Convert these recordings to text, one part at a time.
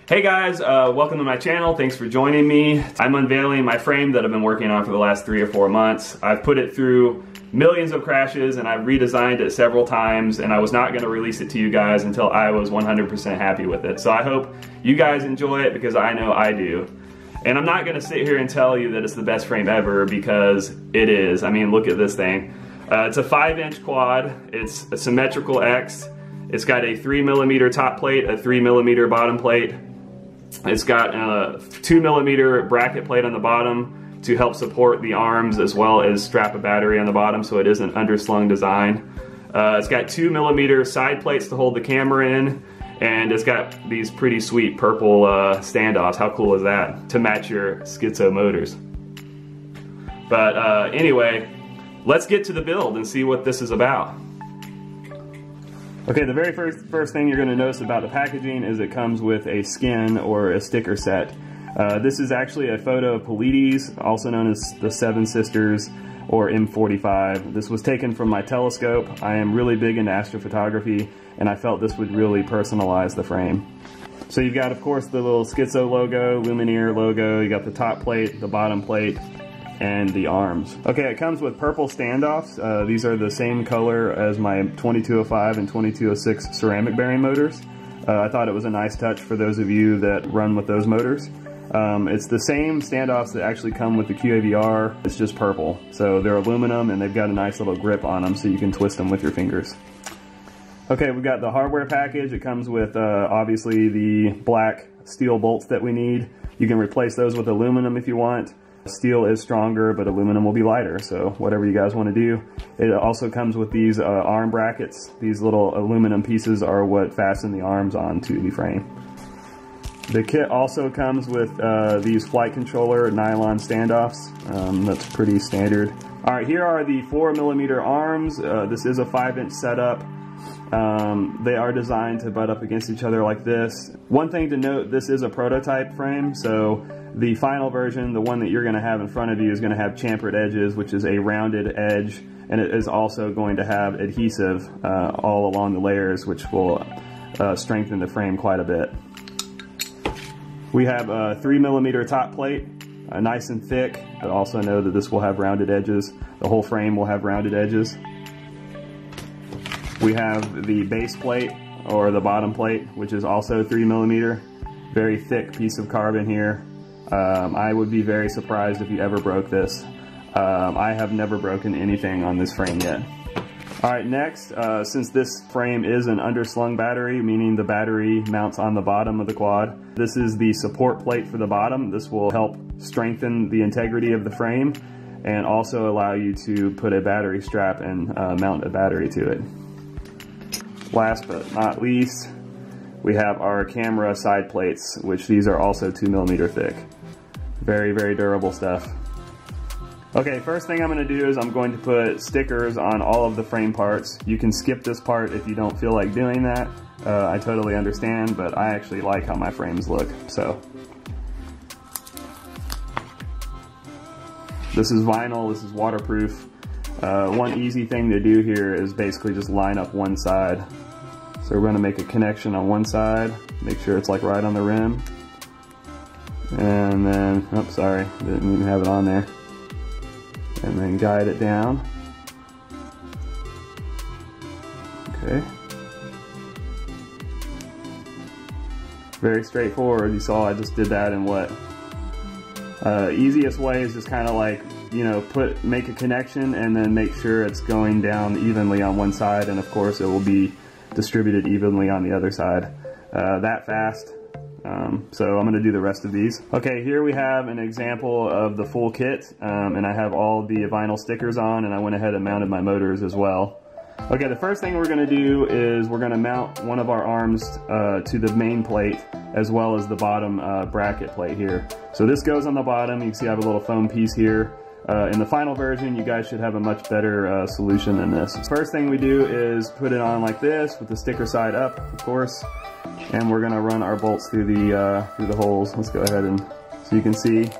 Hey guys, welcome to my channel. Thanks for joining me. I'm unveiling my frame that I've been working on for the last 3 or 4 months. I've put it through millions of crashes and I've redesigned it several times, and I was not going to release it to you guys until I was 100% happy with it. So I hope you guys enjoy it because I know I do. And I'm not going to sit here and tell you that it's the best frame ever, because it is. I mean, look at this thing. It's a 5-inch quad. It's a symmetrical X. It's got a 3mm top plate, a 3mm bottom plate. It's got a 2mm bracket plate on the bottom to help support the arms, as well as strap a battery on the bottom, so it is an underslung design. It's got 2mm side plates to hold the camera in, and it's got these pretty sweet purple standoffs. How cool is that? To match your Skitzo motors. But anyway, let's get to the build and see what this is about. Okay, the very first thing you're going to notice about the packaging is it comes with a skin or a sticker set. This is actually a photo of Pleiades, also known as the Seven Sisters or M45. This was taken from my telescope. I am really big into astrophotography, and I felt this would really personalize the frame. So you've got, of course, the little Skitzo logo, Lumenier logo. You got the top plate, the bottom plate, and the arms. Okay, it comes with purple standoffs. These are the same color as my 2205 and 2206 ceramic bearing motors. I thought it was a nice touch for those of you that run with those motors. It's the same standoffs that actually come with the QAVR. It's just purple. So they're aluminum and they've got a nice little grip on them so you can twist them with your fingers. Okay, we've got the hardware package. It comes with obviously the black steel bolts that we need. You can replace those with aluminum if you want. Steel is stronger, but aluminum will be lighter, so whatever you guys want to do. It also comes with these arm brackets. These little aluminum pieces are what fasten the arms onto the frame. The kit also comes with these flight controller nylon standoffs. That's pretty standard. Alright, here are the 4mm arms. This is a 5-inch setup. They are designed to butt up against each other like this. One thing to note, this is a prototype frame, so the final version, the one that you're going to have in front of you, is going to have chamfered edges, which is a rounded edge, and it is also going to have adhesive all along the layers, which will strengthen the frame quite a bit. We have a 3mm top plate, nice and thick, but also know that this will have rounded edges. The whole frame will have rounded edges. We have the base plate, or the bottom plate, which is also 3mm. Very thick piece of carbon here. I would be very surprised if you ever broke this. I have never broken anything on this frame yet. Alright, next, since this frame is an underslung battery, meaning the battery mounts on the bottom of the quad, this is the support plate for the bottom. This will help strengthen the integrity of the frame and also allow you to put a battery strap and mount a battery to it. Last but not least, we have our camera side plates, which these are also 2mm thick. Very, very durable stuff. Okay, first thing I'm going to do is I'm going to put stickers on all of the frame parts. You can skip this part if you don't feel like doing that. I totally understand, but I actually like how my frames look, so. This is vinyl, this is waterproof. One easy thing to do here is basically just line up one side. So we're going to make a connection on one side, make sure it's like right on the rim. And then, oops, sorry, didn't even have it on there. And then guide it down. Okay. Very straightforward. You saw I just did that in what? Easiest way is just kind of like, you know, make a connection and then make sure it's going down evenly on one side, and of course it will be distributed evenly on the other side. That fast. So I'm going to do the rest of these. Okay, here we have an example of the full kit, and I have all the vinyl stickers on, and I went ahead and mounted my motors as well. Okay, the first thing we're going to do is we're going to mount one of our arms to the main plate, as well as the bottom bracket plate here. So this goes on the bottom. You can see I have a little foam piece here. In the final version, you guys should have a much better solution than this. First thing we do is put it on like this, with the sticker side up, of course, and we're gonna run our bolts through the holes. Let's go ahead and, so you can see,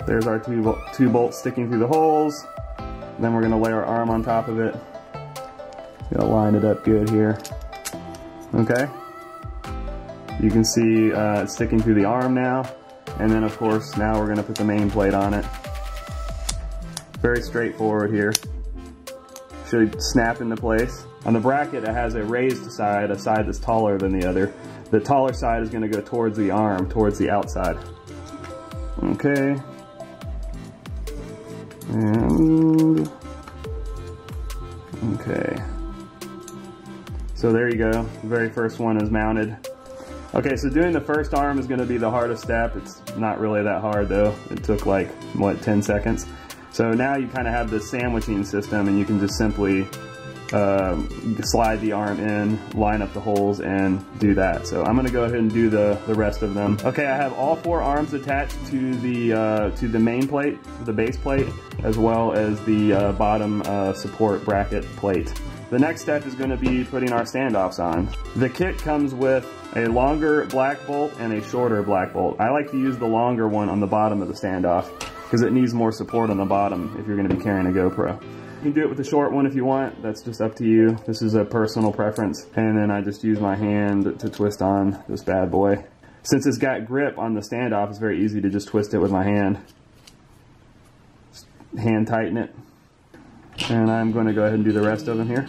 there's our two bolts sticking through the holes. Then we're gonna lay our arm on top of it. Gonna line it up good here. Okay. You can see it's sticking through the arm now. And then of course, now we're gonna put the main plate on it. Very straightforward here. Should snap into place. On the bracket, it has a raised side, a side that's taller than the other. The taller side is gonna go towards the arm, towards the outside. Okay. And, okay. So there you go, the very first one is mounted. Okay, so doing the first arm is gonna be the hardest step. It's not really that hard though. It took like, what, 10 seconds? So now you kind of have this sandwiching system and you can just simply slide the arm in, line up the holes, and do that. So I'm gonna go ahead and do the rest of them. Okay, I have all 4 arms attached to the main plate, the base plate, as well as the bottom support bracket plate. The next step is gonna be putting our standoffs on. The kit comes with a longer black bolt and a shorter black bolt. I like to use the longer one on the bottom of the standoff because it needs more support on the bottom if you're gonna be carrying a GoPro. You can do it with the short one if you want, that's just up to you. This is a personal preference. And then I just use my hand to twist on this bad boy. Since it's got grip on the standoff, it's very easy to just twist it with my hand. Just hand tighten it. And I'm going to go ahead and do the rest of them here.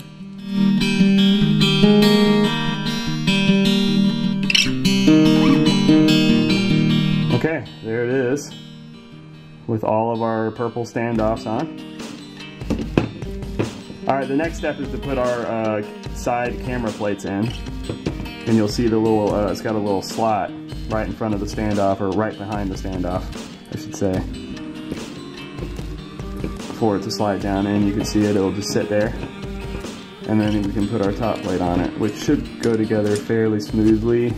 Okay, there it is, with all of our purple standoffs on. Alright, the next step is to put our side camera plates in. And you'll see the little, it's got a little slot right in front of the standoff, or right behind the standoff, I should say. For it to slide down in, you can see it, it'll just sit there. And then we can put our top plate on it, which should go together fairly smoothly.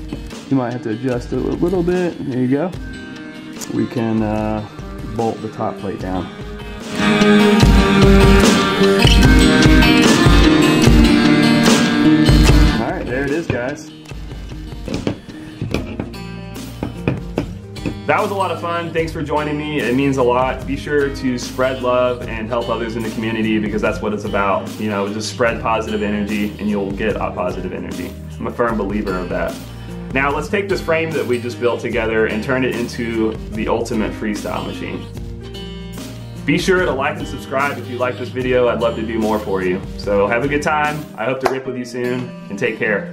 You might have to adjust it a little bit. There you go. We can bolt the top plate down. Alright, there it is, guys. That was a lot of fun. Thanks for joining me. It means a lot. Be sure to spread love and help others in the community, because that's what it's about. You know, just spread positive energy and you'll get positive energy. I'm a firm believer of that. Now let's take this frame that we just built together and turn it into the ultimate freestyle machine. Be sure to like and subscribe if you like this video. I'd love to do more for you. So have a good time. I hope to rip with you soon, and take care.